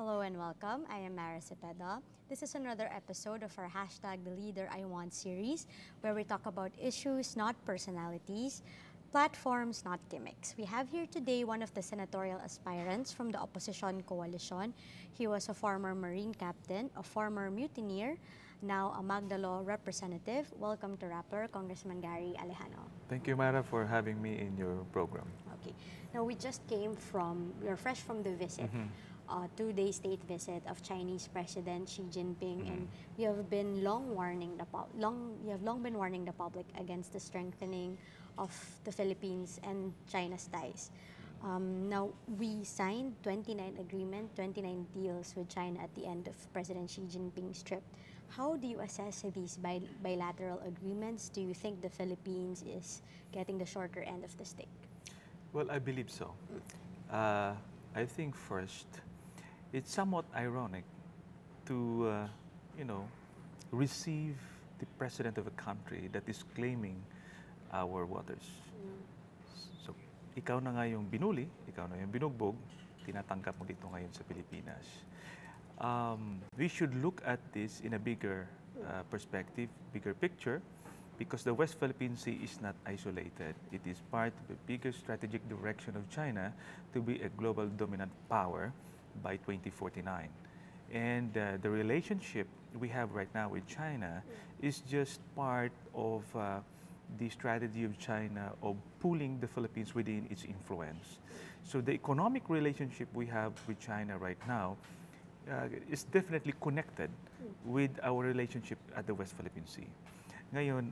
Hello and welcome. I am Mara Cepeda. This is another episode of our hashtag The Leader I Want series, where we talk about issues, not personalities, platforms, not gimmicks. We have here today one of the senatorial aspirants from the opposition coalition. He was a former Marine captain, a former mutineer, now a Magdalo representative. Welcome to Rappler, Congressman Gary Alejano. Thank you, Mara, for having me in your program. Okay. Now, we just came from, we're fresh from the visit. Two-day state visit of Chinese President Xi Jinping, and you have been long been warning the public against the strengthening of the Philippines and China's ties. Now, we signed 29 deals with China at the end of President Xi Jinping's trip. How do you assess these bilateral agreements? Do you think the Philippines is getting the shorter end of the stick? Well, I believe so. I think first, it's somewhat ironic to, receive the president of a country that is claiming our waters. So, ikaw na nga yung binuli, ikaw na yung binugbog, tinatanggap mo dito ngayon sa Pilipinas. We should look at this in a bigger perspective, bigger picture, because the West Philippine Sea is not isolated. It is part of a bigger strategic direction of China to be a global dominant power by 2049. And the relationship we have right now with China is just part of the strategy of China of pulling the Philippines within its influence. So the economic relationship we have with China right now is definitely connected with our relationship at the West Philippine Sea. Ngayon,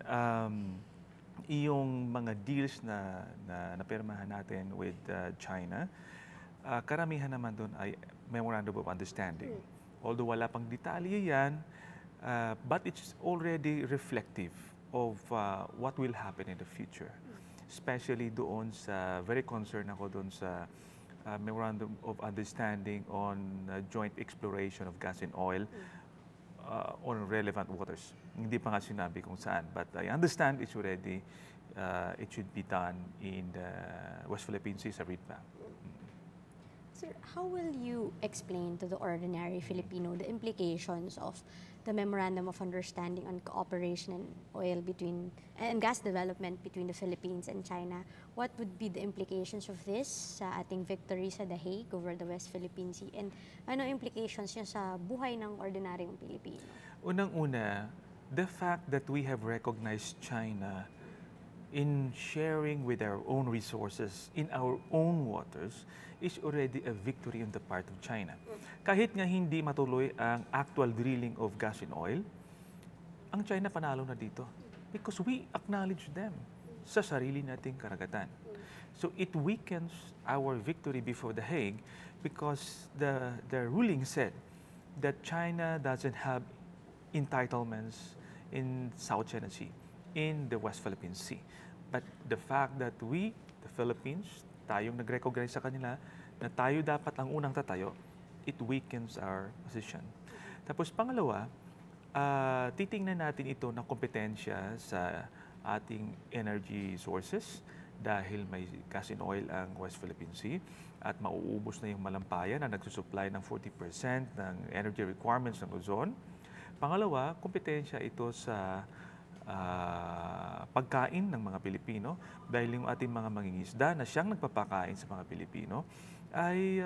yung mga deals na napirmahan natin with China, karamihan naman doon ay Memorandum of Understanding. Although wala pang detalye yan, but it's already reflective of what will happen in the future. Especially doon sa, very concerned ako doon sa Memorandum of Understanding on joint exploration of gas and oil on relevant waters. Hindi pa nga sinabi kung saan, but I understand it's already, it should be done in the West Philippine Sea sa RIDPA. Sir, how will you explain to the ordinary Filipino the implications of the Memorandum of Understanding on Cooperation in Oil and Gas Development between the Philippines and China? What would be the implications of this sa ating victory sa The Hague over the West Philippine Sea? And ano implications niya sa buhay ng ordinaryong Pilipino? Unang-una, the fact that we have recognized China in sharing with our own resources in our own waters is already a victory on the part of China. Kahit nga hindi matuloy ang actual drilling of gas and oil, ang China panalo na dito because we acknowledge them sa sarili nating karagatan. So it weakens our victory before The Hague because the ruling said that China doesn't have entitlements in South China Sea, in the West Philippine Sea. But the fact that we, the Philippines, tayong nag-recognize sa kanila na tayo dapat ang unang tatayo, it weakens our position. Tapos pangalawa, titingnan natin ito na kompetensya sa ating energy sources dahil may gas and oil ang West Philippine Sea at mauubos na yung Malampayan na nagsusupply ng 40% ng energy requirements ng Luzon. Pangalawa, kompetensya ito sa pagkain ng mga Pilipino dahil yung ating mga mangingisda na siyang nagpapakain sa mga Pilipino ay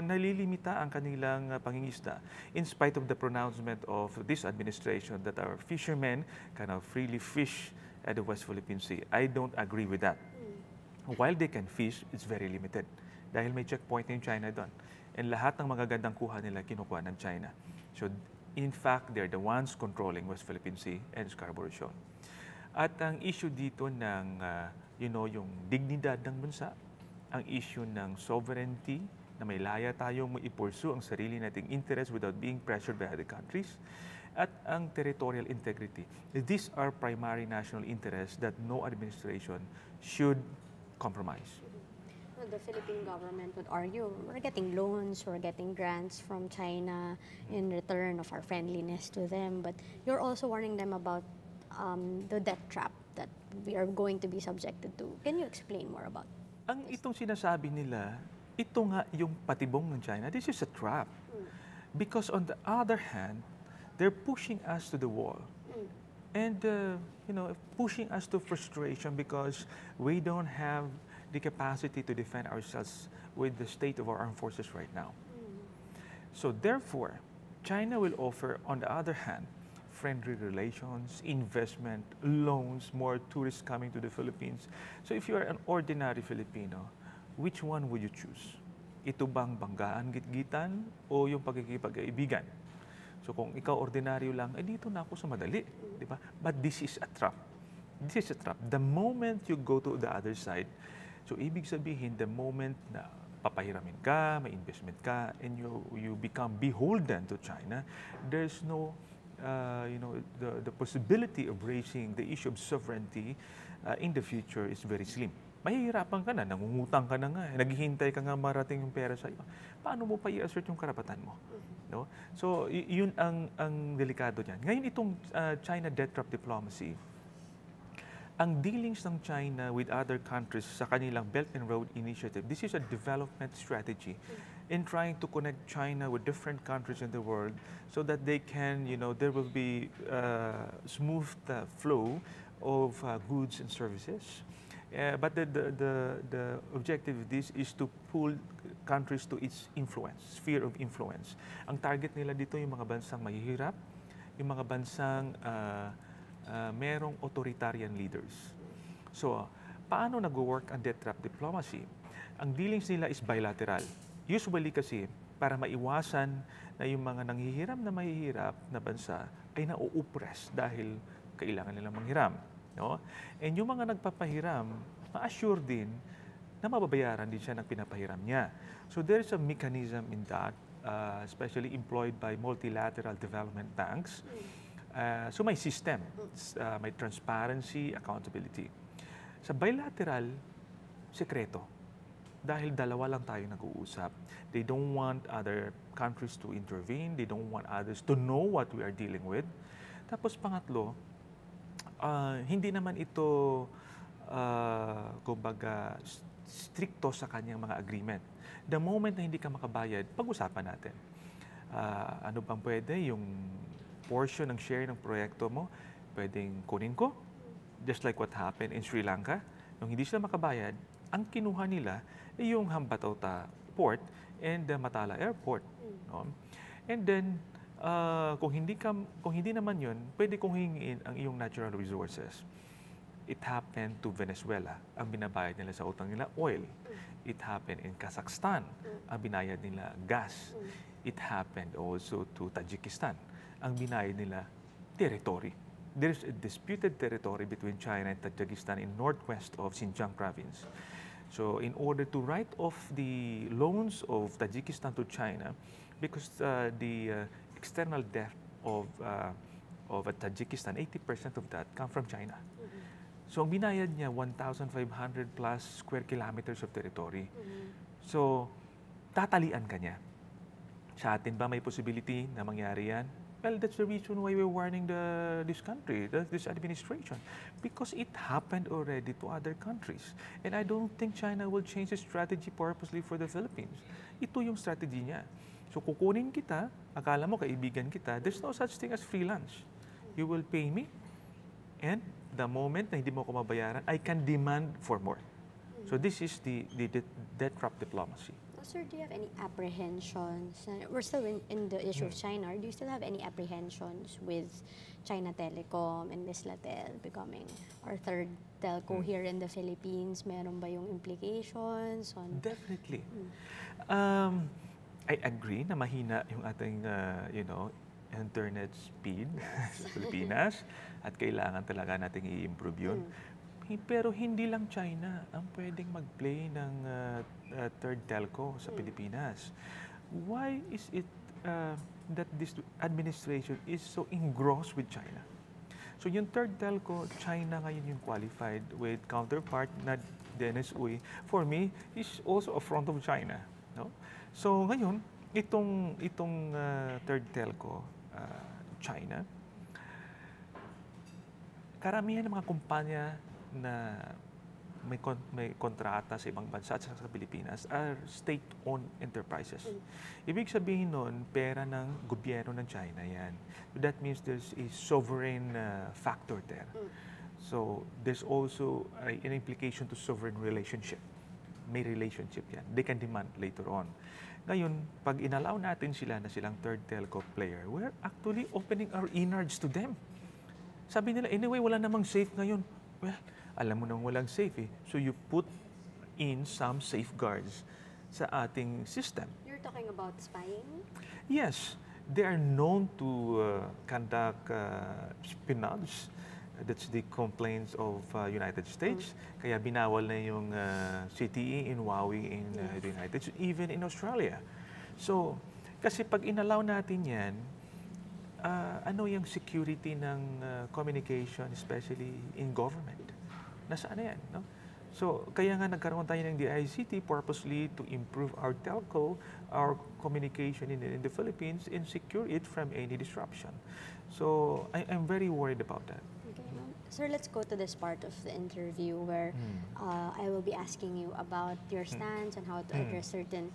nalilimita ang kanilang pangingisda in spite of the pronouncement of this administration that our fishermen cannot freely fish at the West Philippine Sea. I don't agree with that. While they can fish, it's very limited dahil may checkpoint yung China doon. And lahat ng magagandang kuha nila kinukuha ng China. So in fact, they're the ones controlling West Philippine Sea and Scarborough Shoal. At ang issue dito ng, yung dignidad ng bansa, ang issue ng sovereignty, na may laya tayong i-pursue ang sarili nating interest without being pressured by other countries, at ang territorial integrity. These are primary national interests that no administration should compromise. Well, the Philippine government would argue, we're getting loans, we're getting grants from China in return of our friendliness to them. But you're also warning them about the debt trap that we are going to be subjected to. Can you explain more about Ang itong sinasabi nila, ito nga yung patibong ng China. This is a trap. Because on the other hand, they're pushing us to the wall. And, pushing us to frustration because we don't have the capacity to defend ourselves with the state of our armed forces right now. So therefore, China will offer, on the other hand, friendly relations, investment, loans, more tourists coming to the Philippines. So if you are an ordinary Filipino, which one would you choose? Ito bang banggaan, gitgitan, o yung pagkikipag-kaibigan? So kung ikaw ordinaryo lang, dito na ako sa madali, di ba? But this is a trap. This is a trap. The moment you go to the other side, so ibig sabihin, the moment na papahiramin ka, may investment ka, and you become beholden to China, there's no, the possibility of raising the issue of sovereignty in the future is very slim. Mahihirapan ka na, nangungutang ka na nga, naghihintay ka nga marating yung pera sa iyo. Paano mo pa i-assert yung karapatan mo? No? So, yun ang delikado niyan. Ngayon, itong China debt trap diplomacy, ang dealings ng China with other countries sa kanilang Belt and Road Initiative, this is a development strategy in trying to connect China with different countries in the world so that they can, there will be smooth flow of goods and services. But the objective of this is to pull countries to its influence, sphere of influence. Ang target nila dito yung mga bansang mahihirap, yung mga bansang merong authoritarian leaders. So, paano nag-work ang debt trap diplomacy? Ang dealings nila is bilateral. Usually kasi, para maiwasan na yung mga nanghihiram na mahihirap na bansa ay na-oppress dahil kailangan nilang manghiram. No? And yung mga nagpapahiram, ma-assure din na mababayaran din siya ng pinapahiram niya. So there is a mechanism in that, especially employed by multilateral development banks. So may system, may transparency, accountability. Sa bilateral, sekreto. Dahil dalawa lang tayo nag-uusap. They don't want other countries to intervene. They don't want others to know what we are dealing with. Tapos pangatlo, hindi naman ito, kumbaga, stricto sa kanyang mga agreement. The moment na hindi ka makabayad, pag-usapan natin. Ano bang pwede? Yung portion ng share ng proyekto mo, pwedeng kunin ko. Just like what happened in Sri Lanka. Nung hindi sila makabayad, ang kinuha nila ay yung Hambantota Port and the Matala Airport. No? And then, kung hindi naman yun, pwede kong hingin ang iyong natural resources. It happened to Venezuela. Ang binabayad nila sa utang nila, oil. It happened in Kazakhstan. Ang binayad nila, gas. It happened also to Tajikistan. Ang binayad nila, territory. There is a disputed territory between China and Tajikistan in northwest of Xinjiang province. So in order to write off the loans of Tajikistan to China, because the external debt of Tajikistan, 80% of that come from China. So ang binayad niya, 1,500 plus square kilometers of territory. So, tatalian ka niya. Sa atin ba may possibility na mangyari yan? Well, that's the reason why we're warning this country, this administration. Because it happened already to other countries. And I don't think China will change its strategy purposely for the Philippines. Ito yung strategy niya. So kukunin kita, akala mo kaibigan kita, there's no such thing as free lunch. You will pay me, and the moment na hindi mo ako mabayaran, I can demand for more. So this is the debt trap diplomacy. Sir, do you have any apprehensions? We're still in the issue of China. Do you still have any apprehensions with China Telecom and Mislatel becoming our third telco here in the Philippines? Meron ba yung implications on? Definitely. I agree na mahina yung ating, internet speed sa Pilipinas at kailangan talaga nating i-improve yun. Pero hindi lang China ang pwedeng mag-play ng third telco sa Pilipinas. Why is it that this administration is so engrossed with China? So yung third telco, China ngayon yung qualified with counterpart na Dennis Uy. For me, is also a front of China. No? So ngayon, itong third telco, China, karamihan ng mga kumpanya na may kontrata sa ibang bansa at sa Pilipinas are state-owned enterprises. Ibig sabihin nun, pera ng gobyerno ng China yan. That means there's a sovereign factor there. So there's also an implication to sovereign relationship. May relationship yan. They can demand later on. Ngayon, pag inallow natin sila na silang third telco player, we're actually opening our innards to them. Sabi nila, anyway, wala namang safe ngayon. Well, alam mo nang walang safe eh. So you put in some safeguards sa ating system. You're talking about spying? Yes, they are known to conduct espionage. That's the complaints of United States. Kaya binawal na yung CTE in Huawei in the United States, even in Australia. So, kasi pag inallow natin yan, ano yung security ng communication, especially in government? Nasaan na yan? No? So, kaya nga nagkaroon tayo ng DICT purposely to improve our telco, our communication in the Philippines, and secure it from any disruption. So, I'm very worried about that. Sir, let's go to this part of the interview where I will be asking you about your stance and how to address certain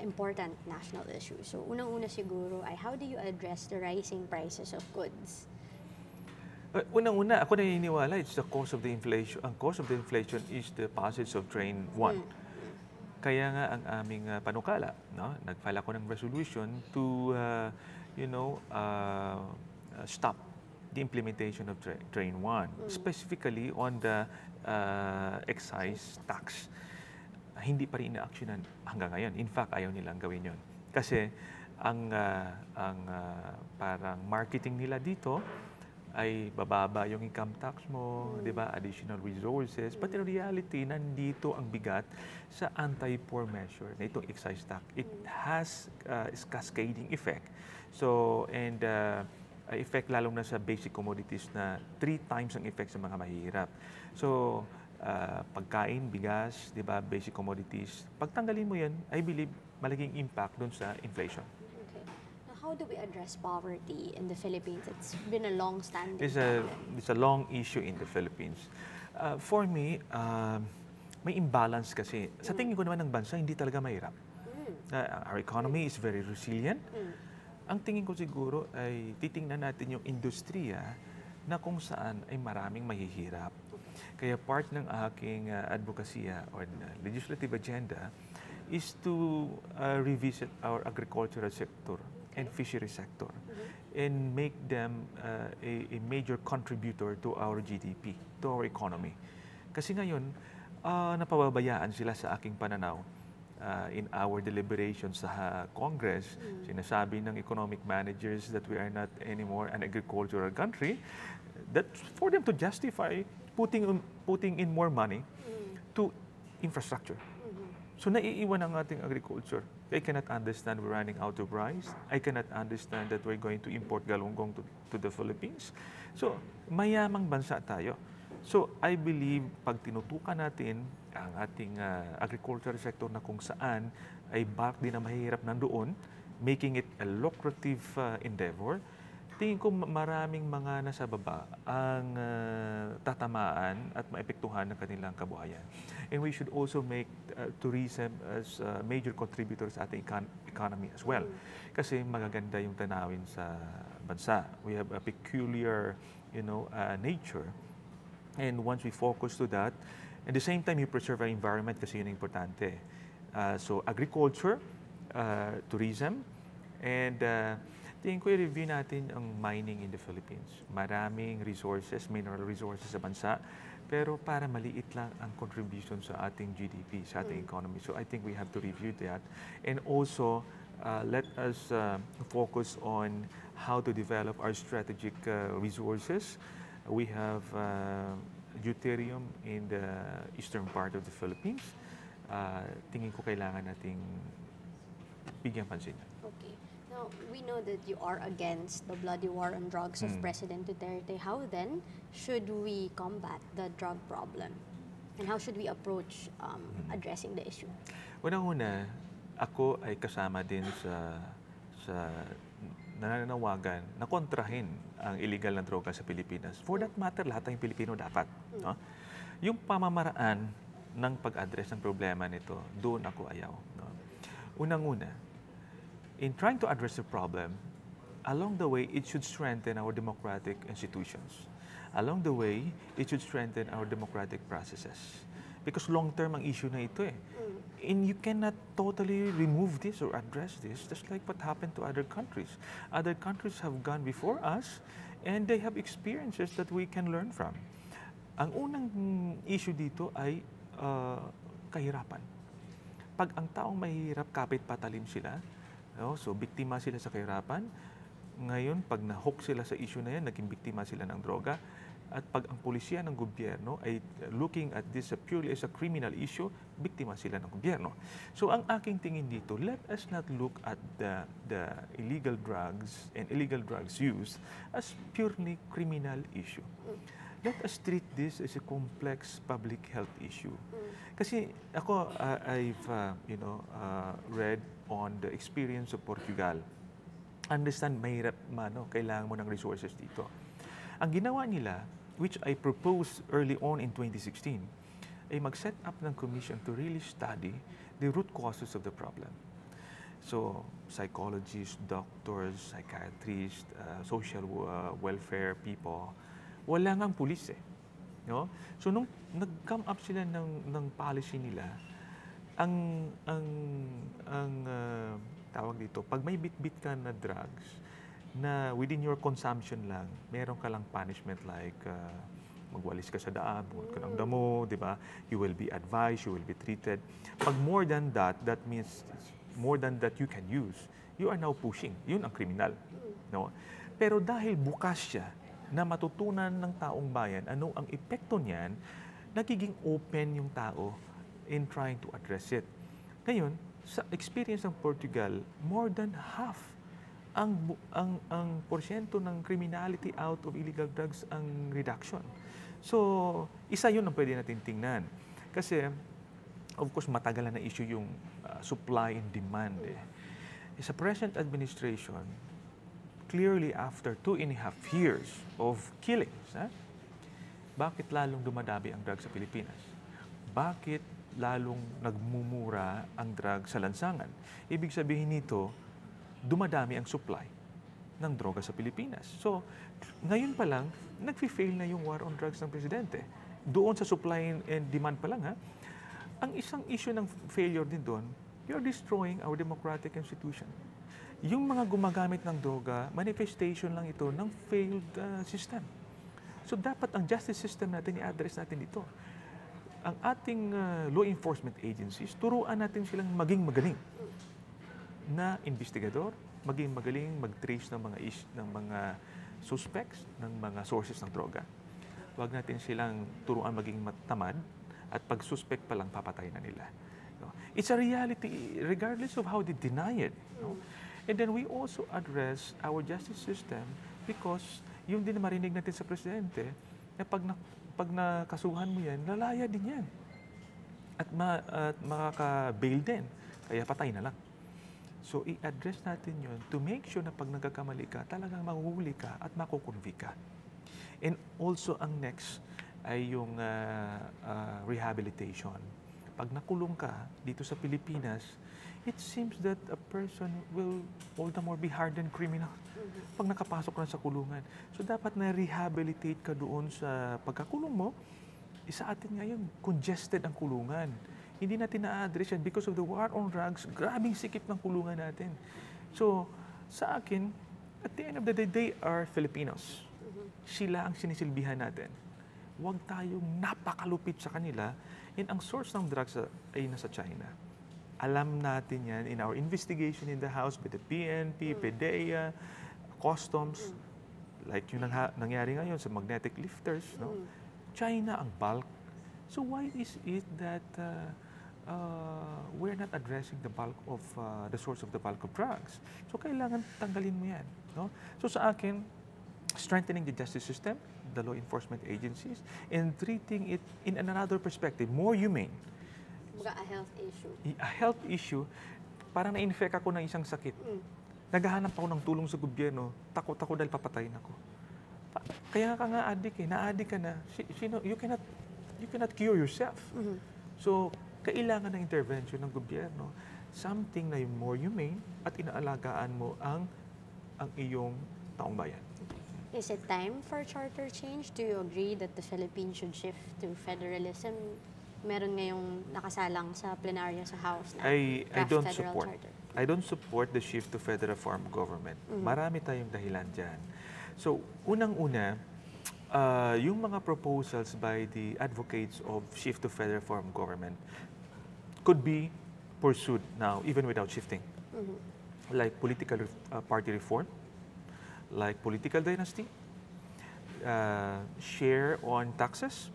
important national issues. So, unang-una siguro ay how do you address the rising prices of goods? Unang-una, ako naniniwala it's the cause of the inflation. Ang cause of the inflation is the passage of Train 1. Kaya nga ang aming panukala, no? Nag-file ako ng resolution to, stop the implementation of Train 1, specifically on the excise tax. Hindi pa rin ina-actionan hanggang ngayon. In fact, ayaw nilang gawin yon. Kasi ang parang marketing nila dito ay bababa yung income tax mo, di ba? Additional resources. But in reality, nandito ang bigat sa anti-poor measure na itong excise tax. It has cascading effect. So, and effect lalong na sa basic commodities na 3 times ang effect sa mga mahihirap. So, pagkain, bigas, di ba, basic commodities, pagtanggalin mo yan, I believe malaking impact doon sa inflation. Okay. Now, how do we address poverty in the Philippines? It's been a long-standing problem. It's a long issue in the Philippines. For me, may imbalance kasi. Sa tingin ko naman ng bansa, hindi talaga mahirap. Our economy is very resilient. Ang tingin ko siguro ay titingnan natin yung industriya na kung saan ay maraming mahihirap. Kaya part ng aking advokasya or legislative agenda is to revisit our agricultural sector and fishery sector and make them a major contributor to our GDP, to our economy. Kasi ngayon, napababayaan sila sa aking pananaw. In our deliberations sa Congress, sinasabi ng economic managers that we are not anymore an agricultural country, that for them to justify putting in more money to infrastructure. So naiiwan ang ating agriculture. I cannot understand we're running out of rice. I cannot understand that we're going to import galunggong to the Philippines. So mayamang bansa tayo. So I believe pag tinutukan natin ang ating agricultural sector na kung saan ay bulk din na mahirap nandoon, making it a lucrative endeavor, tingin ko maraming mga nasa baba ang tatamaan at maepektuhan ng kanilang kabuhayan. And we should also make tourism as a major contributor sa ating economy as well. Kasi magaganda yung tanawin sa bansa. We have a peculiar, nature. And once we focus to that, at the same time, you preserve our environment kasi yun ang importante. So agriculture, tourism, and tingin ko i-review natin ang mining in the Philippines. Maraming resources, mineral resources sa bansa, pero para maliit lang ang contribution sa ating GDP, sa ating economy. So I think we have to review that. And also, let us focus on how to develop our strategic resources. We have deuterium in the eastern part of the Philippines. Tingin ko kailangan nating bigyan pansin. Okay. Now, we know that you are against the bloody war on drugs of President Duterte. How then should we combat the drug problem? And how should we approach addressing the issue? Unang-una, ako ay kasama din sa nananawagan na kontrahin ang illegal na droga sa Pilipinas. For that matter, lahat ng Pilipino dapat. No? Yung pamamaraan ng pag-address ng problema nito, doon ako ayaw. No? Unang-una, in trying to address the problem, along the way, it should strengthen our democratic institutions. Along the way, it should strengthen our democratic processes. Because long-term ang issue na ito eh. And you cannot totally remove this or address this, just like what happened to other countries. Other countries have gone before us, and they have experiences that we can learn from. Ang unang issue dito ay kahirapan. Pag ang taong mahirap, kapit patalim sila, no? So biktima sila sa kahirapan. Ngayon, pag na-hook sila sa issue na yan, naging biktima sila ng droga. At pag ang pulisya ng gobyerno ay looking at this purely as a criminal issue, biktima sila ng gobyerno. So ang aking tingin dito, let us not look at the illegal drugs and illegal drugs use as purely criminal issue. Let us treat this as a complex public health issue. Kasi ako, I've read on the experience of Portugal. Understand, mahirap kailangan mo ng resources dito. Ang ginawa nila, which I proposed early on in 2016, ay mag-set up ng commission to really study the root causes of the problem. So, psychologists, doctors, psychiatrists, social welfare people, wala ngang pulis eh. No? So, nung nag-come up sila ng policy nila, ang tawag dito, pag may bit-bit ka na drugs, na within your consumption lang, meron ka lang punishment like magwalis ka sa daan, buhat ka ng damo, di ba? You will be advised, you will be treated. Pag more than that, that means more than that you can use. You are now pushing. Yun ang kriminal. No? Pero dahil bukas siya na matutunan ng taong bayan ano ang epekto niyan, nagiging open yung tao in trying to address it. Ngayon, sa experience ng Portugal, more than half ang porsyento ng criminality out of illegal drugs ang reduction. So, isa yun ang pwede natin tingnan. Kasi, of course, matagal na issue yung supply and demand. Sa present administration, clearly after 2.5 years of killings, bakit lalong dumadami ang drugs sa Pilipinas? Bakit lalong nagmumura ang drugs sa lansangan? Ibig sabihin nito, dumadami ang supply ng droga sa Pilipinas. So, ngayon pa lang, nag-fail na yung war on drugs ng Presidente. Doon sa supply and demand pa lang, ang isang issue ng failure din doon, you're destroying our democratic institution. Yung mga gumagamit ng droga, manifestation lang ito ng failed system. So, dapat ang justice system natin, i-address natin dito. Ang ating law enforcement agencies, turuan natin silang maging magaling na investigador, maging magaling mag-trace ng mga suspects, ng mga sources ng droga. Huwag natin silang turuan maging matamad at pag suspect pa lang papatay na nila. No? It's a reality regardless of how they deny it. No? And then we also address our justice system because yung din marinig natin sa Presidente na pag nakasuhan mo yan, lalaya din yan. At makaka-bail din. Kaya patay na lang. So, i-address natin yun to make sure na pag nagkakamali ka, talagang mahuhuli ka at makukonvict ka. And also, ang next ay yung rehabilitation. Pag nakulong ka dito sa Pilipinas, it seems that a person will all the more be hardened criminal pag nakapasok na sa kulungan. So, dapat na-rehabilitate ka doon sa pagkakulong mo. Isa atin ngayon, congested ang kulungan. Hindi natin na-address yan because of the war on drugs. Grabing sikip ng kulungan natin. So, sa akin, at the end of the day, they are Filipinos. Sila ang sinisilbihan natin. Huwag tayong napakalupit sa kanila. And ang source ng drugs ay nasa China. Alam natin yan in our investigation in the House with the PNP, PDEA, Customs, like yung nangyari ngayon sa magnetic lifters. No? China ang bulk. So why is it that we're not addressing the bulk of the source of the bulk of drugs? So kailangan tanggalin mo yan. No? So sa akin, strengthening the justice system, the law enforcement agencies, and treating it in another perspective, more humane. A health issue. A health issue, parang na-infect ako ng isang sakit. Naghahanap ako ng tulong sa gobyerno, takot ako dahil papatayin ako. Kaya ka nga addict eh, na-addict ka na. you cannot cure yourself. So, kailangan ng intervention ng gobyerno, something na yung more humane at inaalagaan mo ang iyong taong bayan. Is it time for charter change? Do you agree that the Philippines should shift to federalism? Meron ngayong nakasalang sa plenaryo sa House na I draft don't federal support. charter. I don't support the shift to federal form of government. Marami tayong dahilan dyan. So, unang-una, yung mga proposals by the advocates of shift to federal form of government could be pursued now, even without shifting. Like political party reform, like political dynasty, share on taxes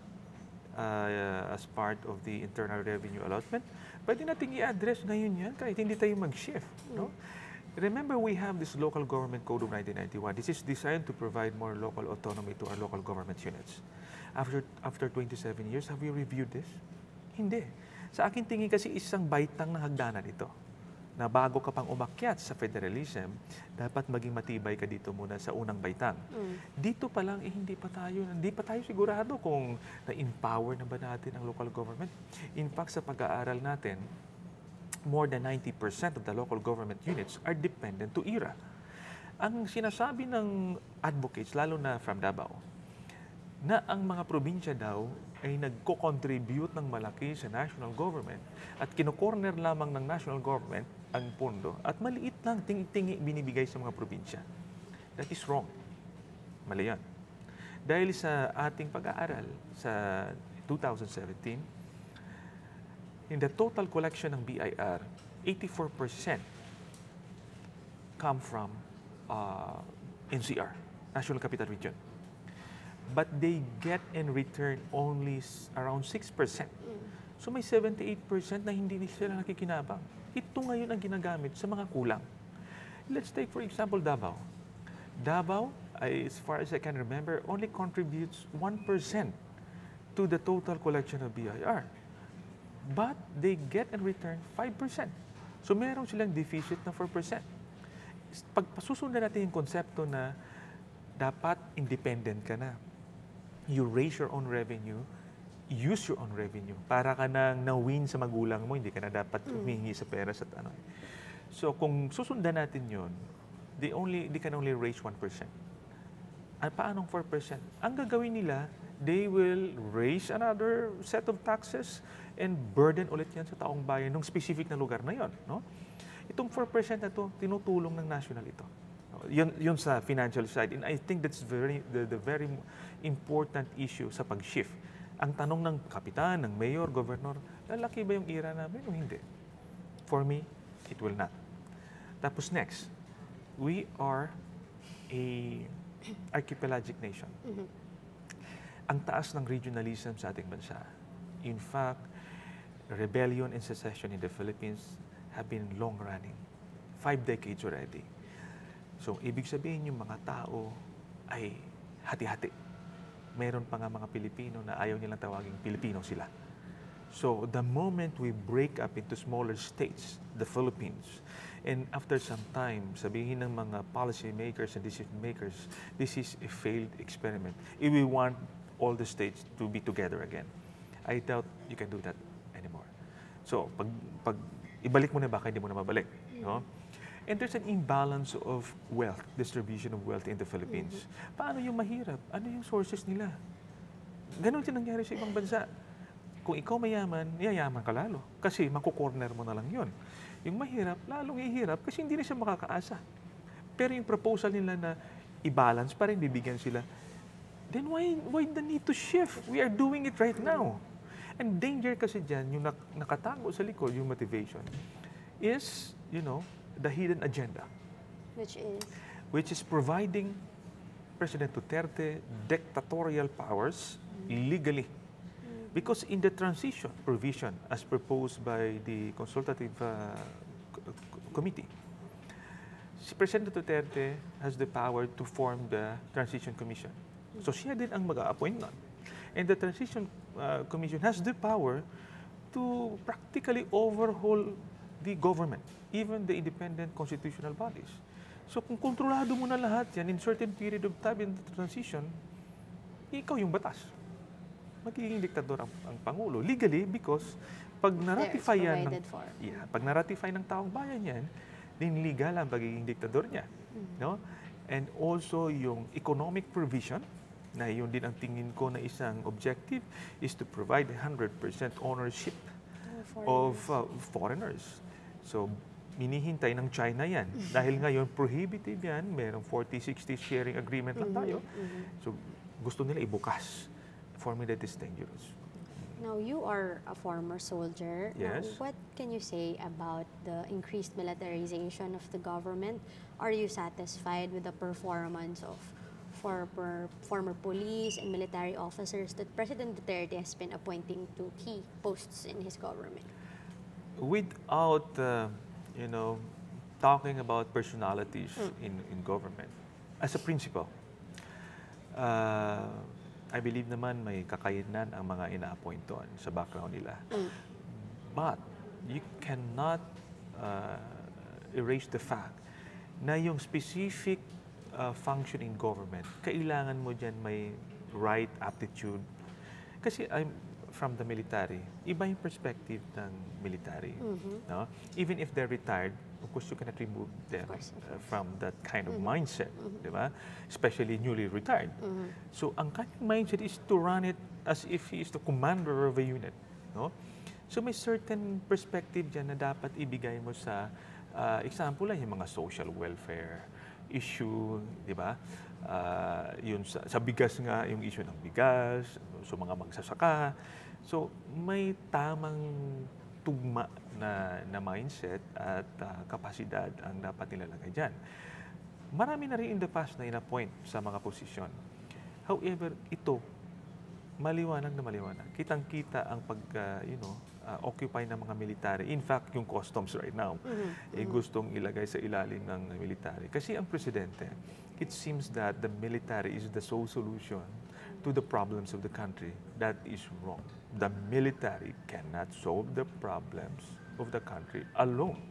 as part of the internal revenue allotment. Pwede natin i-address ngayon yan kahit hindi tayo mag-shift. No? Remember, we have this Local Government Code of 1991. This is designed to provide more local autonomy to our local government units. After 27 years, have we reviewed this? Hindi. Sa akin tingin kasi isang baitang na hagdanan ito. Na bago ka pang umakyat sa federalism, dapat maging matibay ka dito muna sa unang baitang. Dito pa lang, hindi pa tayo sigurado kung na-empower na ba natin ang local government. In fact, sa pag-aaral natin, more than 90% of the local government units are dependent to IRA. Ang sinasabi ng advocates, lalo na from Davao, na ang mga probinsya daw ay nagko-contribute ng malaki sa national government at kino-corner lamang ng national government ang pondo at maliit lang tingi-tingi binibigay sa mga probinsya. That is wrong. Mali yan. Dahil sa ating pag-aaral sa 2017, in the total collection ng BIR, 84% come from NCR, National Capital Region. But they get in return only around 6%. So may 78% na hindi sila nakikinabang. Ito ngayon ang ginagamit sa mga kulang. Let's take for example Davao. Davao, as far as I can remember, only contributes 1% to the total collection of BIR. But they get in return 5%. So meron silang deficit na 4%. Pag pasusundan natin yung konsepto na dapat independent ka na, you raise your own revenue, use your own revenue. Para ka nang na-win sa magulang mo, hindi ka na dapat humingi sa pera sa ano. So kung susundan natin yun, they can only raise 1%. At paanong 4%? Ang gagawin nila, they will raise another set of taxes and burden ulit yan sa taong bayan ng specific na lugar na yon. No? Itong 4% na to, tinutulong ng national ito. Yun sa financial side. And I think that's the very important issue sa pag-shift. Ang tanong ng kapitan, ng mayor, governor, lalaki ba yung ira namin o hindi? For me, it will not. Tapos next, we are a archipelagic nation. Ang taas ng regionalism sa ating bansa. In fact, rebellion and secession in the Philippines have been long-running. 5 decades already. So, ibig sabihin yung mga tao ay hati-hati. Meron pa nga mga Pilipino na ayaw nilang tawaging Pilipino sila. So, the moment we break up into smaller states, the Philippines, and after some time, sabihin ng mga policy makers and decision makers, this is a failed experiment. If we want all the states to be together again, I doubt you can do that anymore. So, pag ibalik mo na baka hindi mo na mabalik. No? And there's an imbalance of wealth, distribution of wealth in the Philippines. Paano yung mahirap? Ano yung sources nila? Ganon din nangyari sa ibang bansa. Kung ikaw mayaman, yayaman ka lalo. Kasi makukorner mo na lang yun. Yung mahirap, lalong ihirap kasi hindi na siya makakaasa. Pero yung proposal nila na i-balance pa rin, bibigyan sila, then why the need to shift? We are doing it right now. And danger kasi dyan, yung nakatago sa likod, yung motivation, is, the hidden agenda. Which is providing President Duterte dictatorial powers legally. Because in the transition provision as proposed by the consultative committee, si President Duterte has the power to form the transition commission. So siya din ang mag-a-appoint nun. And the transition commission has the power to practically overhaul the government, even the independent constitutional bodies. So kung kontrolado mo na lahat yan in certain period of time in the transition, ikaw yung batas. magiging diktador ang Pangulo. Legally, because pag na-ratify yan ng, provided for. pag na-ratify ng taong bayan yan, din legal ang pagiging diktador niya. No? And also yung economic provision, na yun din ang tingin ko na isang objective, is to provide 100% ownership of foreigners. So, minihintay ng China yan. Dahil ngayon, prohibitive yan. Merong 40-60 sharing agreement lang tayo. So, gusto nila ibukas. For me, that is dangerous. Now, you are a former soldier. Yes. Now, what can you say about the increased militarization of the government? Are you satisfied with the performance of former police and military officers that President Duterte has been appointing to key posts in his government? Without, talking about personalities in government, as a principle, I believe naman may kakayanan ang mga ina-appoint doon sa background nila. But you cannot erase the fact na yung specific function in government, kailangan mo dyan may right aptitude. Kasi I'm from the military, iba yung perspective ng military. No? Even if they're retired, of course, you cannot remove them from that kind of mindset, di ba? Especially newly retired. So, ang kanyang mindset is to run it as if he is the commander of a unit. No? So, may certain perspective dyan na dapat ibigay mo sa, example lang, yung mga social welfare issue, di ba? Yun sa bigas nga, yung issue ng bigas, so mga magsasaka. So, may tamang tugma na mindset at kapasidad ang dapat nilalagay dyan. Marami na rin in the past na in-appoint sa mga posisyon. However, ito, maliwanag na maliwanag. Kitang-kita ang occupy ng mga military. In fact, yung customs right now, gustong ilagay sa ilalim ng military. Kasi ang presidente, it seems that the military is the sole solution to the problems of the country. That is wrong. The military cannot solve the problems of the country alone.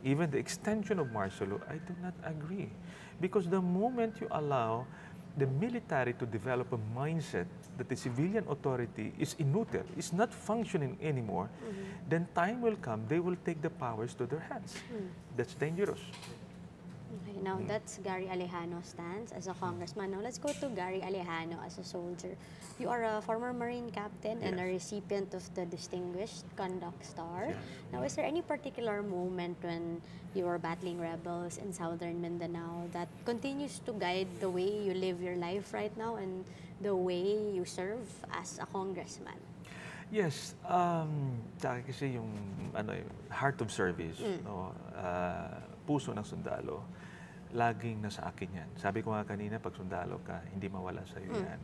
Even the extension of martial law, I do not agree. Because the moment you allow the military to develop a mindset that the civilian authority is inutile, is not functioning anymore, then time will come, they will take the powers to their hands. That's dangerous. Okay, now that's Gary Alejano's stance as a congressman. Now let's go to Gary Alejano as a soldier. You are a former Marine captain and a recipient of the Distinguished Conduct Star. Now, is there any particular moment when you were battling rebels in southern Mindanao that continues to guide the way you live your life right now and the way you serve as a congressman? Yes, kasi yung heart of service, puso ng sundalo, laging nasa akin yan. Sabi ko nga kanina, pag sundalo ka, hindi mawala sa'yo yan.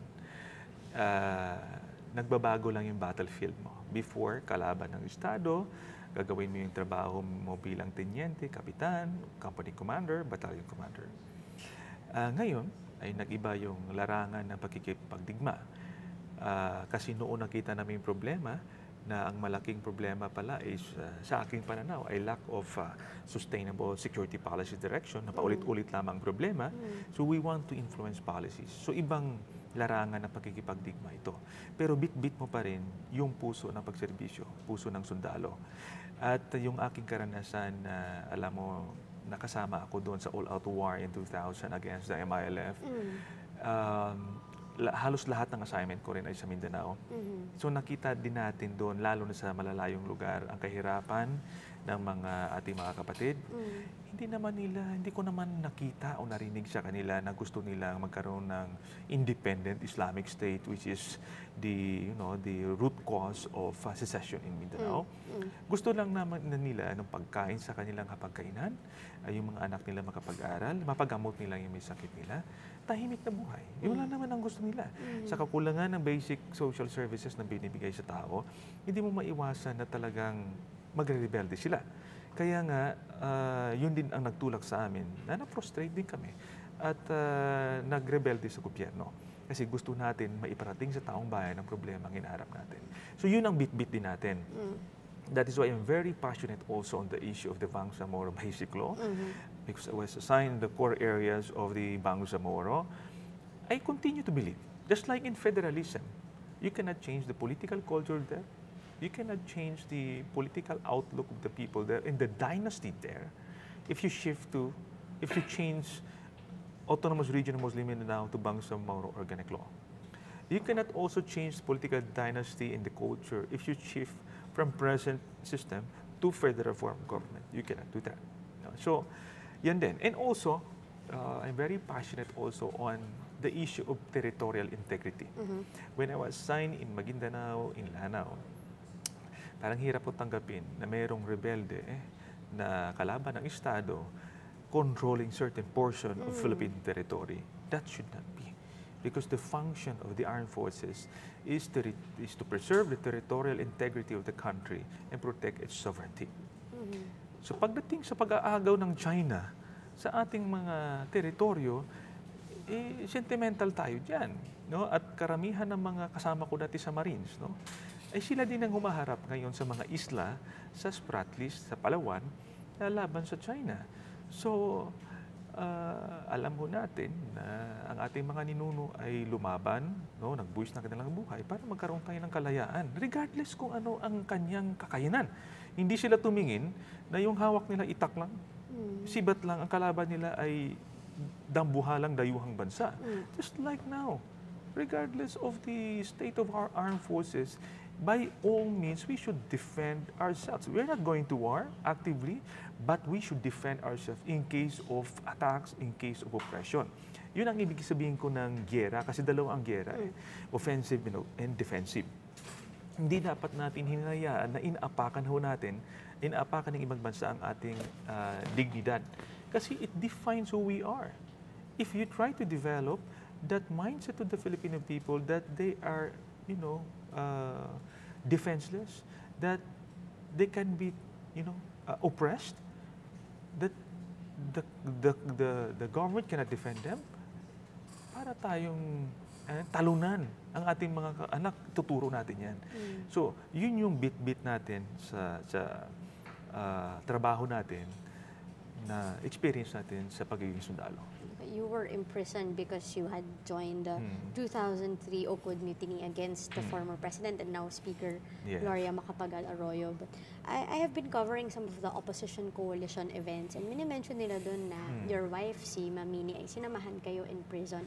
Nagbabago lang yung battlefield mo. Before, kalaban ng Estado, gagawin mo yung trabaho mo bilang tenyente, kapitan, company commander, battalion commander. Ngayon, ay nag-iba yung larangan ng pagkikipagdigma. Kasi noon nakita namin yung problema na ang malaking problema pala is sa aking pananaw ay lack of sustainable security policy direction na paulit-ulit lamang problema. So we want to influence policies. So ibang larangan ng pagkikipagdigma ito. Pero bit-bit mo pa rin yung puso ng pagserbisyo, puso ng sundalo. At yung aking karanasan na alam mo, nakasama ako doon sa all-out war in 2000 against the MILF. Halos lahat ng assignment ko rin ay sa Mindanao. So nakita din natin doon, lalo na sa malalayong lugar, ang kahirapan ng ating mga kapatid. Hindi ko naman nakita o narinig sa kanila na gusto nilang magkaroon ng independent Islamic State, which is the root cause of secession in Mindanao. Gusto lang naman nila ng pagkain sa kanilang hapagkainan, yung mga anak nila makapag-aral, mapagamot nila yung may sakit nila, tahimik na buhay. Yun lang naman ang gusto nila. Sa kakulangan ng basic social services na binibigay sa tao, hindi mo maiwasan na talagang magre-rebelde sila. Kaya nga, yun din ang nagtulak sa amin na na-frustrate din kami at nagrebelde sa gobyerno. Kasi gusto natin maiparating sa taong bayan ang problema ang hinaharap natin. So yun ang bit-bit din natin. That is why I'm very passionate also on the issue of the Bangsamoro Basic Law. Because I was assigned the core areas of the Bangsamoro. I continue to believe, just like in federalism, You cannot change the political culture there. You cannot change the political outlook of the people there and the dynasty there if you if you change autonomous region of Muslim Mindanao to Bangsamoro Organic Law. You cannot also change the political dynasty in the culture if you shift from present system to federal form of government. You cannot do that. No? So, yan din. And also, I'm very passionate also on the issue of territorial integrity. When I was signed in Maguindanao, in Lanao, parang hirap po tanggapin na mayroong rebelde na kalaban ng Estado controlling certain portion of Philippine territory. That should not be. Because the function of the armed forces is to preserve the territorial integrity of the country and protect its sovereignty. So pagdating sa pag-aagaw ng China sa ating mga teritoryo, sentimental tayo dyan. No? At karamihan ng mga kasama ko dati sa Marines, no? Ay sila din ang humaharap ngayon sa mga isla, sa Spratlys, sa Palawan, na laban sa China. So, alam ho natin na ang ating mga ninuno ay lumaban, no, nagbuwis ng kanilang buhay para magkaroon tayo ng kalayaan, regardless kung ano ang kanyang kakayanan. Hindi sila tumingin na yung hawak nila itak lang, sibat lang, ang kalaban nila ay dambuhalang dayuhang bansa. Just like now, regardless of the state of our armed forces, by all means, we should defend ourselves. We're not going to war actively, but we should defend ourselves in case of attacks, in case of oppression. Yun ang ibig sabihin ko ng giyera, kasi dalawa ang giyera, offensive and defensive. Hindi dapat natin hinayaan na inaapakan ho natin, inaapakan ng ibang bansa ang ating dignidad. Kasi it defines who we are. If you try to develop that mindset of the Filipino people that they are, defenseless, that they can be, oppressed, that the government cannot defend them, para tayong talunan ang ating mga anak, tuturo natin yan. So, yun yung bit-bit natin sa trabaho natin, na experience natin sa pagiging sundalo. You were imprisoned because you had joined the 2003 Oakwood Mutiny against the former president and now Speaker Gloria Macapagal Arroyo. But I have been covering some of the opposition coalition events and mini-mention nila doon na your wife, si Mamini, ay sinamahan kayo in prison.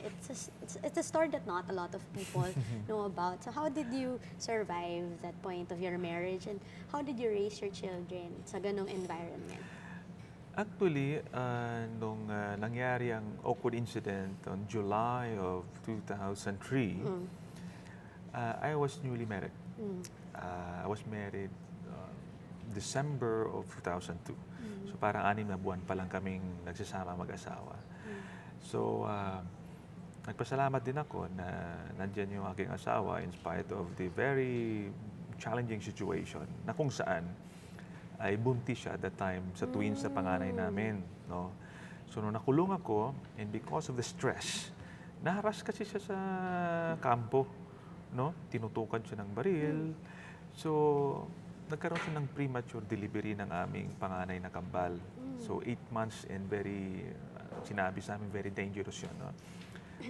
It's a story that not a lot of people know about. So how did you survive that point of your marriage and how did you raise your children sa ganong environment? Actually, nung nangyari ang Oakwood incident on July of 2003, I was newly married. I was married December of 2002. So parang 6 na buwan pa lang kaming nagsasama mag-asawa. So nagpasalamat din ako na nandyan yung aking asawa in spite of the very challenging situation na kung saan ay buntis siya at that time sa twins sa panganay namin. No? So, nung nakulong ako, and because of the stress, naharas kasi siya sa kampo. No? Tinutukan siya ng baril. So, nagkaroon siya ng premature delivery ng aming panganay na kambal. So, 8 months and very, sinabi sa amin, very dangerous yun. No?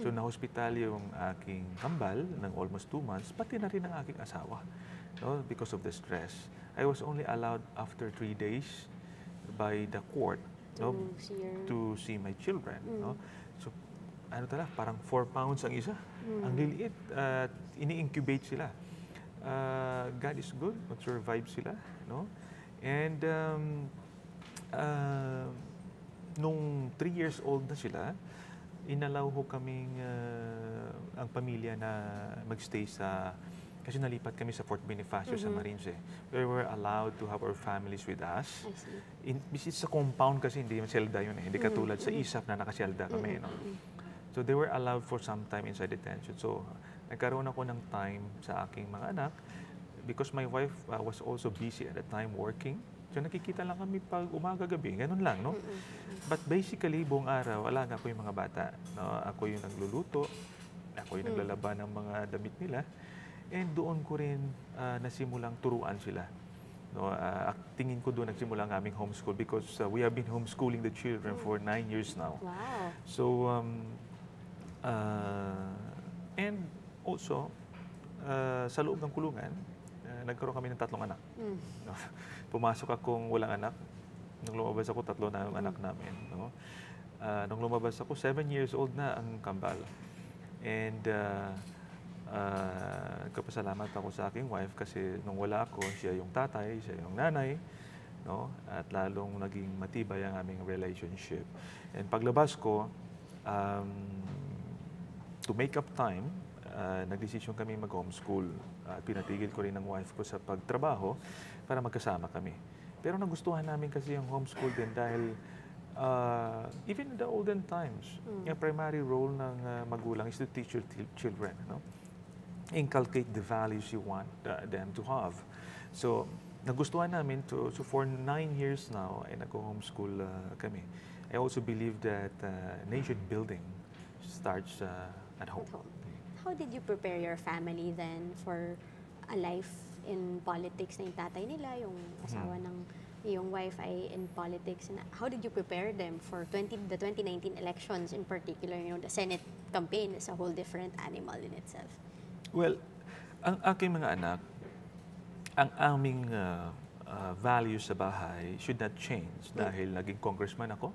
So, na-hospital yung aking kambal ng almost 2 months, pati na rin ang aking asawa. No? Because of the stress. I was only allowed after 3 days by the court to see my children. No? So, parang 4 pounds ang isa. Ang liliit. Ini-incubate sila. God is good. Mag-survive sila. No? And nung 3 years old na sila, inalaw ho kaming ang pamilya na magstay sa... Kasi nalipat kami sa Fort Bonifacio sa Marines eh. We were allowed to have our families with us. It's sa compound kasi hindi selda yun eh. Hindi katulad sa ISAF na nakaselda kami. No? So they were allowed for some time inside detention. So nagkaroon ako ng time sa aking mga anak because my wife was also busy at the time working. So nakikita lang kami pag umaga-gabi. Ganun lang, no? But basically, buong araw, alaga ko yung mga bata. No? Ako yung nagluluto. Ako yung naglalaba ng mga damit nila. And doon ko rin nasimulang turuan sila. No, tingin ko doon nagsimula ang aming homeschool because we have been homeschooling the children for 9 years now. Wow. So, and also, sa loob ng kulungan, nagkaroon kami ng 3 anak. Mm. No? Pumasok akong walang anak. Nung lumabas ako, 3 na ang anak namin. No? Nung lumabas ako, 7 years old na ang kambal. And nagpapasalamat ako sa aking wife kasi nung wala ako, siya yung tatay, siya yung nanay. No? At lalong naging matibay ang aming relationship. And paglabas ko, to make up time, nagdesisyon kami mag-homeschool. Pinatigil ko rin ang wife ko sa pagtrabaho para magkasama kami. Pero nagustuhan namin kasi yung homeschool din dahil even in the olden times, yung primary role ng magulang is to teach your children, no? Inculcate the values you want them to have. So, nagustuhan namin so for 9 years now ay nag-homeschool kami. I also believe that nation building starts at home. How did you prepare your family then for a life in politics na yung tatay nila, yung asawa ng yung wife ay in politics? How did you prepare them for the 2019 elections in particular? You know, the Senate campaign is a whole different animal in itself. Well, ang aking mga anak, ang aming values sa bahay should not change dahil naging congressman ako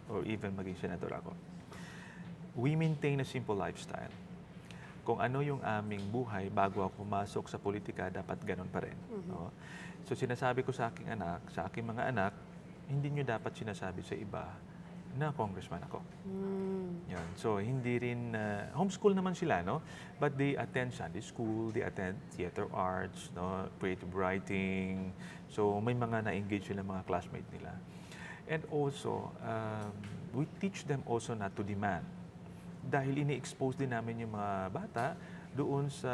or even maging senador ako. We maintain a simple lifestyle. Kung ano yung aming buhay bago ako pumasok sa politika, dapat ganun pa rin. No? So sinasabi ko sa aking anak, sa aking mga anak, hindi nyo dapat sinasabi sa iba na congressman ako. Yan. So hindi rin, homeschool naman sila, no? But they attend Sunday school, they attend theater arts, no? Creative writing. So may mga na-engage sila mga classmates nila. And also, we teach them also not to demand. Dahil ini-expose din namin yung mga bata doon sa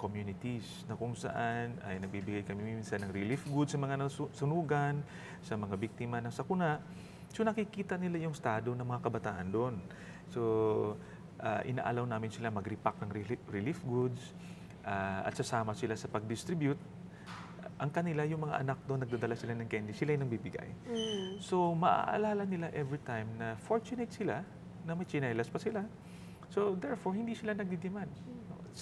communities na kung saan ay nagbibigay kami minsan ng relief goods sa mga nasunugan, sa mga biktima ng sakuna. So nakikita nila yung estado ng mga kabataan doon. So inaalaw namin sila mag-repack ng relief goods at sasama sila sa pag-distribute. Ang kanila, yung mga anak doon, nagdadala sila ng candy, sila yung nagbibigay. So maaalala nila every time na fortunate sila na may chinelas pa sila. So therefore, hindi sila nagdi-demand.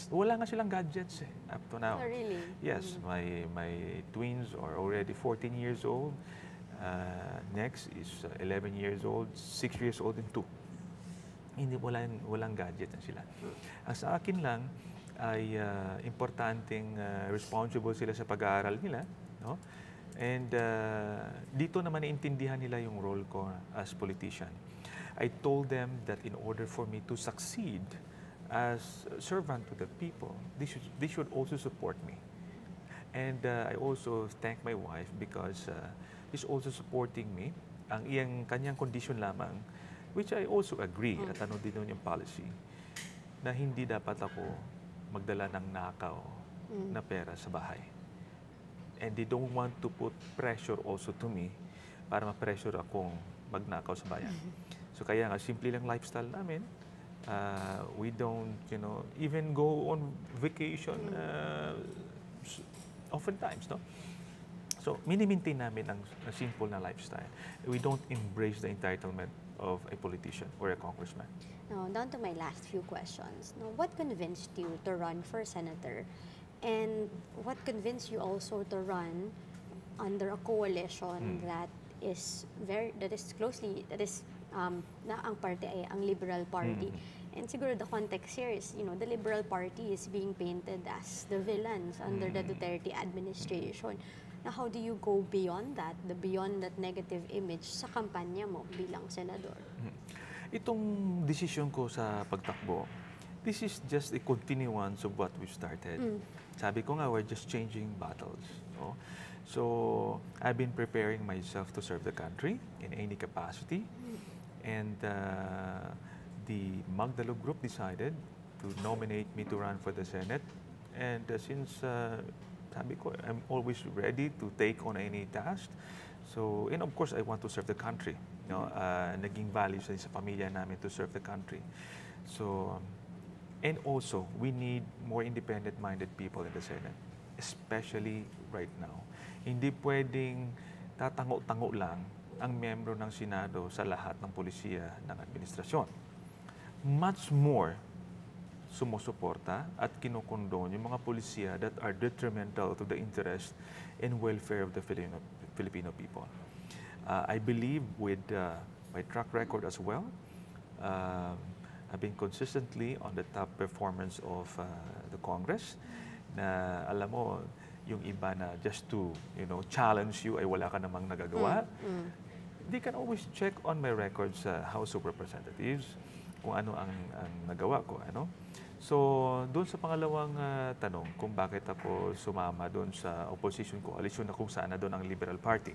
Wala nga silang gadgets up to now. Oh, really? Yes, my twins are already 14 years old. Next is 11 years old, 6 years old, and 2. Hindi walang gadget na sila. Ang sa akin lang ay importanteng responsible sila sa pag-aaral nila, no? And dito naman naiintindihan nila yung role ko as politician. I told them that in order for me to succeed as a servant to the people, they should also support me. And I also thank my wife because she's also supporting me. Ang kanyang condition lamang, which I also agree, at ano din yung policy, na hindi dapat ako magdala ng nakaw na pera sa bahay. And they don't want to put pressure also to me para ma-pressure akong magnakaw sa bayan. So kaya nga, simple lang lifestyle namin. We don't, even go on vacation oftentimes, no? So, mini-maintain namin ang simple na lifestyle. We don't embrace the entitlement of a politician or a congressman. Now, down to my last few questions. Now, what convinced you to run for senator? And what convinced you also to run under a coalition that is na ang party ay ang Liberal Party. And siguro the context here is, the Liberal Party is being painted as the villains under the Duterte administration. Now, how do you go beyond that, beyond that negative image sa kampanya mo bilang senador? Itong desisyon ko sa pagtakbo, this is just a continuance of what we started. Sabi ko nga, we're just changing battles. No? So, I've been preparing myself to serve the country in any capacity. And the Magdalo Group decided to nominate me to run for the Senate. And since sabi ko, I'm always ready to take on any task. So, and of course, I want to serve the country. Naging values sa pamilya namin to serve the country. So, and also, we need more independent-minded people in the Senate, especially right now. Hindi pwedeng tatango-tango lang ang miyembro ng Senado sa lahat ng polisiya ng administrasyon. Much more sumusuporta at kinokondon yung mga pulisya that are detrimental to the interest and welfare of the Filipino people. I believe with my track record as well, I've been consistently on the top performance of the Congress na alam mo, yung iba na just to, challenge you ay wala ka namang nagagawa. They can always check on my records sa House of Representatives kung ano ang nagawa ko. So, doon sa pangalawang tanong kung bakit ako sumama doon sa opposition coalition na kung saan na doon ang Liberal Party.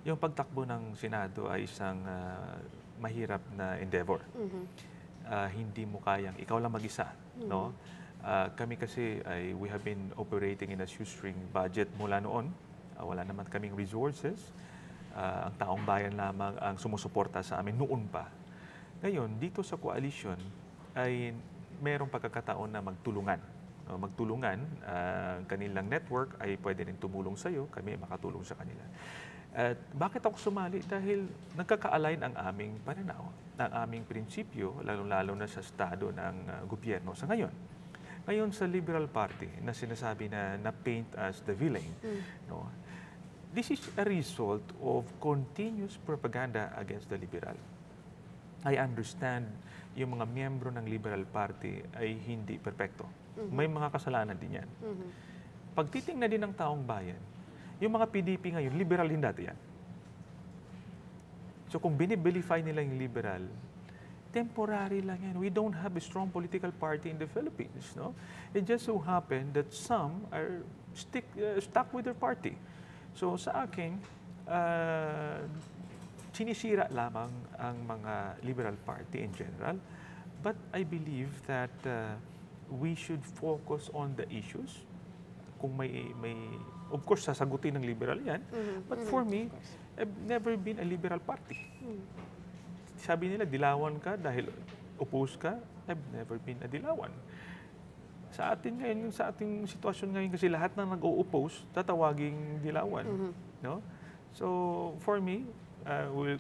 Yung pagtakbo ng Senado ay isang mahirap na endeavor. Hindi mo kayang ikaw lang mag-isa, no? Kami kasi we have been operating in a shoestring budget mula noon. Wala naman kaming resources. Ang taong bayan lamang ang sumusuporta sa amin noon pa. Ngayon, dito sa coalition ay merong pagkakataon na magtulungan. Magtulungan, ang kanilang network ay pwede rin tumulong sa iyo, kami makatulong sa kanila. At bakit ako sumali? Dahil nagkaka-align ang aming pananaw, ang aming prinsipyo, lalo-lalo na sa estado ng gobyerno sa ngayon. Ngayon sa Liberal Party na sinasabi na paint as the villain, no? This is a result of continuous propaganda against the liberal. I understand yung mga miyembro ng Liberal Party ay hindi perpekto. May mga kasalanan din yan. Pag titingnan din ng taong bayan, yung mga PDP ngayon, liberal din dati yan. So kung binibilify nila yung liberal, temporary lang yan. We don't have a strong political party in the Philippines. No? It just so happened that some are stuck with their party. So sa akin, sinisira lamang ang mga Liberal Party in general. But I believe that we should focus on the issues. Kung may of course, sasagutin ng liberal yan. But for me, I've never been a Liberal Party. Sabi nila, dilawan ka dahil oppose ka. I've never been a dilawan. Sa atin ngayon, sa ating sitwasyon ngayon, kasi lahat ng nag-o-oppose, tatawaging dilawan. No? So, for me, we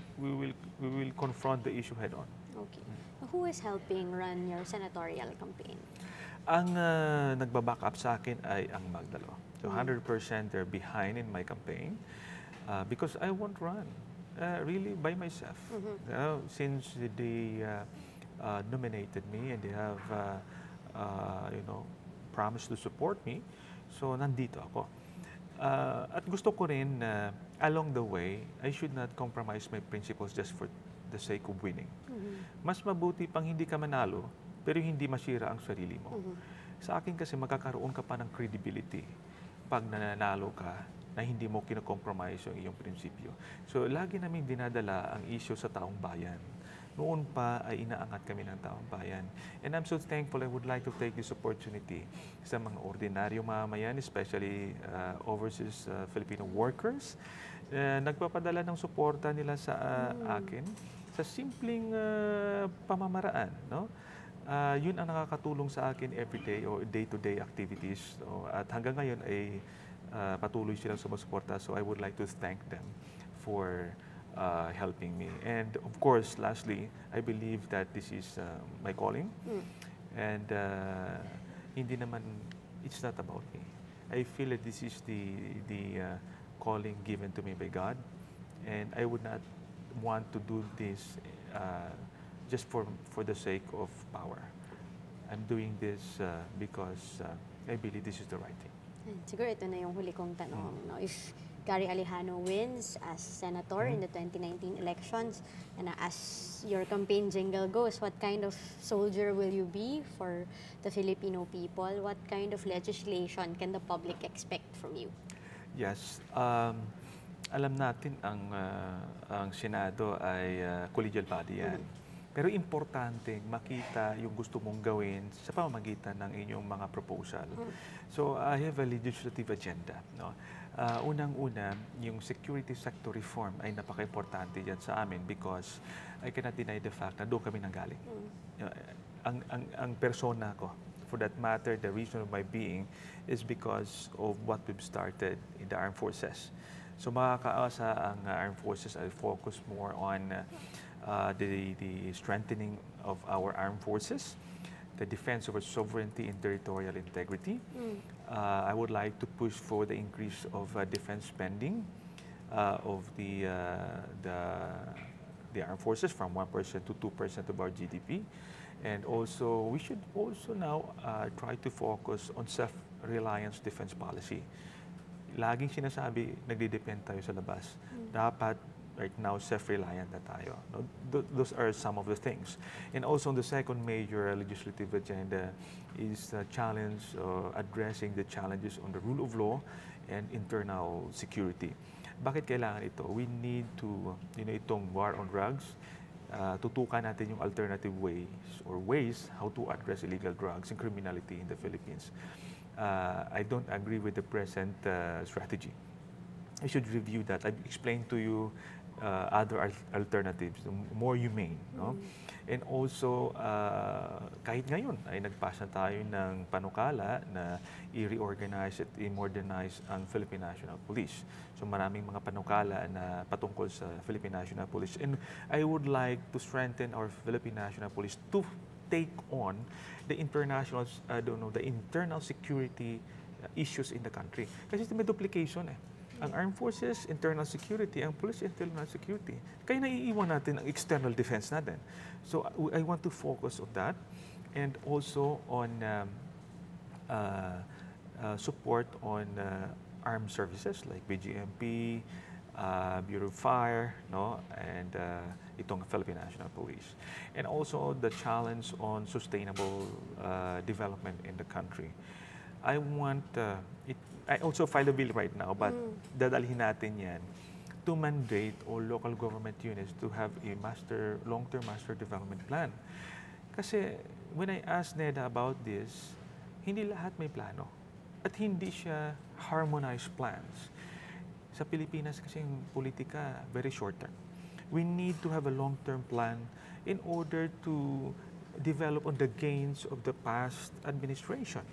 will confront the issue head-on. Okay. Who is helping run your senatorial campaign? Ang nagbaback up sa akin ay ang Magdalo. So, 100% they're behind in my campaign because I won't run really by myself. Since they nominated me and they have promised to support me, so nandito ako. At gusto ko rin along the way, I should not compromise my principles just for the sake of winning. Mas mabuti pang hindi ka manalo, pero hindi masira ang sarili mo. Sa akin kasi magkakaroon ka pa ng credibility pag nananalo ka na hindi mo kino-compromise yung iyong prinsipyo. So, lagi namin dinadala ang issue sa taong bayan. Noon pa ay inaangat kami ng taong bayan. And I'm so thankful. I would like to take this opportunity sa mga ordinaryo mamamayan, especially overseas Filipino workers. Nagpapadala ng suporta nila sa akin sa simpleng pamamaraan. No? Yun ang nakakatulong sa akin everyday or day-to-day activities. At hanggang ngayon ay patuloy silang sumusuporta. So I would like to thank them for helping me. And of course, lastly, I believe that this is my calling. And hindi naman, it's not about me. I feel that this is the calling given to me by God. And I would not want to do this just for the sake of power. I'm doing this because I believe this is the right thing. Siguro ito na yung huli kong tanong. No? If Gary Alejano wins as senator in the 2019 elections, and as your campaign jingle goes, what kind of soldier will you be for the Filipino people? What kind of legislation can the public expect from you? Yes. Alam natin ang Senado ay collegial body yan. Pero importante makita yung gusto mong gawin sa pamamagitan ng inyong mga proposal. So I have a legislative agenda. No? Unang-una, yung security sector reform ay napaka-importante dyan sa amin because I cannot deny the fact na doon kami nanggaling. Ang persona ko, for that matter, the reason of my being is because of what we've started in the armed forces. So makakaasa ang armed forces ay focus more on the strengthening of our armed forces, the defense of our sovereignty and territorial integrity. I would like to push for the increase of defense spending of the armed forces from 1% to 2% of our GDP. And also, we should also now try to focus on self-reliance defense policy. Laging sinasabi, nagdidepend tayo sa labas. Dapat right now self-reliant na tayo. No? Those are some of the things. And also the second major legislative agenda is addressing the challenges on the rule of law and internal security. Bakit kailangan ito? We need to, itong war on drugs, tutukan natin yung alternative ways how to address illegal drugs and criminality in the Philippines. I don't agree with the present strategy. I should review that. I've explained to you other alternatives, more humane. No? And also, kahit ngayon ay nagpasa tayo ng panukala na i-reorganize at i-modernize ang Philippine National Police. So maraming mga panukala na patungkol sa Philippine National Police. And I would like to strengthen our Philippine National Police to take on the the internal security issues in the country. Kasi may duplication eh. Ang armed forces, internal security, ang police, internal security. Kaya naiiwan natin ang external defense natin. So I want to focus on that and also on support on armed services like BGMP, Bureau of Fire, no, and itong Philippine National Police. And also the challenge on sustainable development in the country. I also filed a bill right now, but dadalhin natin yan to mandate all local government units to have a long-term master development plan. Kasi when I asked NEDA about this, hindi lahat may plano at hindi siya harmonized plans. Sa Pilipinas kasi yung politika, very short term. We need to have a long-term plan in order to develop on the gains of the past administration.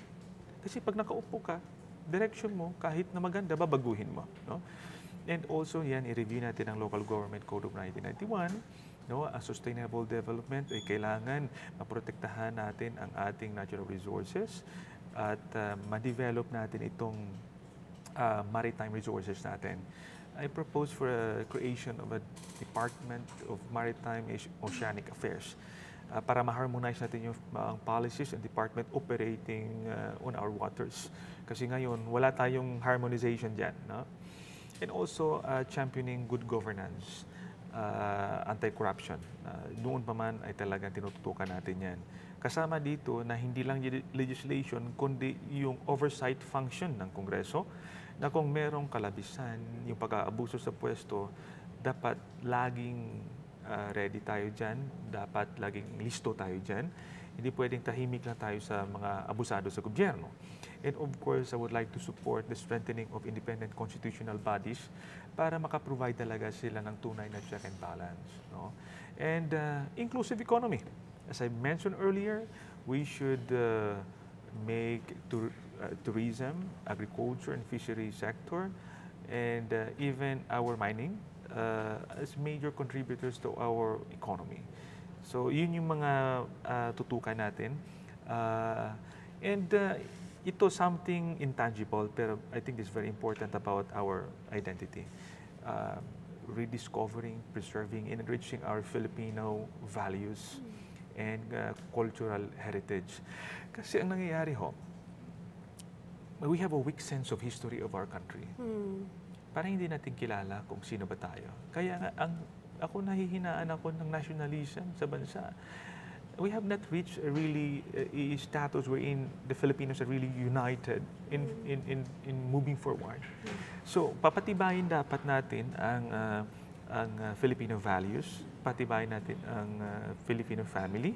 Kasi pag nakaupo ka, direction mo, kahit na maganda, babaguhin mo. No? And also, yan, i-review natin ang Local Government Code of 1991. No? Ang sustainable development ay kailangan maprotektahan natin ang ating natural resources at ma-develop natin itong maritime resources natin. I propose for a creation of a Department of Maritime and Oceanic Affairs para ma-harmonize natin yung policies and department operating on our waters. Kasi ngayon, wala tayong harmonization dyan. No? And also, championing good governance, anti-corruption. Noon pa man ay talagang tinututukan natin yan. Kasama dito na hindi lang legislation, kundi yung oversight function ng Kongreso, na kung merong kalabisan, yung pag-aabuso sa pwesto, dapat laging ready tayo dyan, dapat laging listo tayo dyan. Hindi pwedeng tahimik lang tayo sa mga abusado sa gobyerno. And of course, I would like to support the strengthening of independent constitutional bodies para makaprovide talaga sila ng tunay na check and balance. No? And inclusive economy. As I mentioned earlier, we should make tourism, agriculture, and fishery sector, and even our mining as major contributors to our economy. So, yun yung mga tutukan natin. And ito something intangible, pero I think it's very important about our identity. Rediscovering, preserving, and enriching our Filipino values and cultural heritage. Kasi ang nangyayari we have a weak sense of history of our country. Parang hindi natin kilala kung sino ba tayo. Kaya nga, ako nahihinaan ako ng nationalism sa bansa. We have not reached a really a status wherein the Filipinos are really united in moving forward. So, papatibayin dapat natin ang Filipino values, patibayin natin ang Filipino family.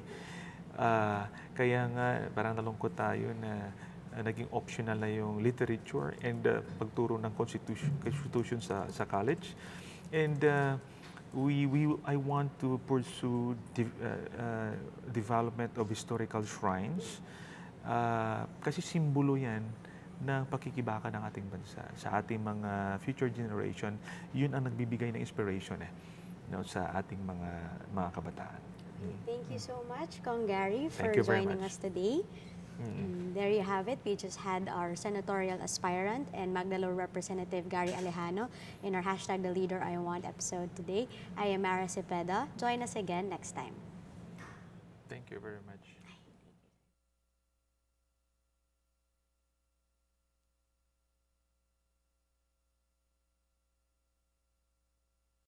Kaya nga, parang nalungkot tayo na naging optional na yung literature and pagturo ng constitution sa college. And I want to pursue development of historical shrines kasi simbolo yan ng pakikibaka ng ating bansa sa ating mga future generation. Yun ang nagbibigay ng inspiration sa ating mga kabataan. Thank you so much, Kong Gary, for Thank you very joining much. us today. There you have it. We just had our senatorial aspirant and Magdalo Representative Gary Alejano in our hashtag The Leader I Want episode today. I am Mara Cepeda. Join us again next time. Thank you very much.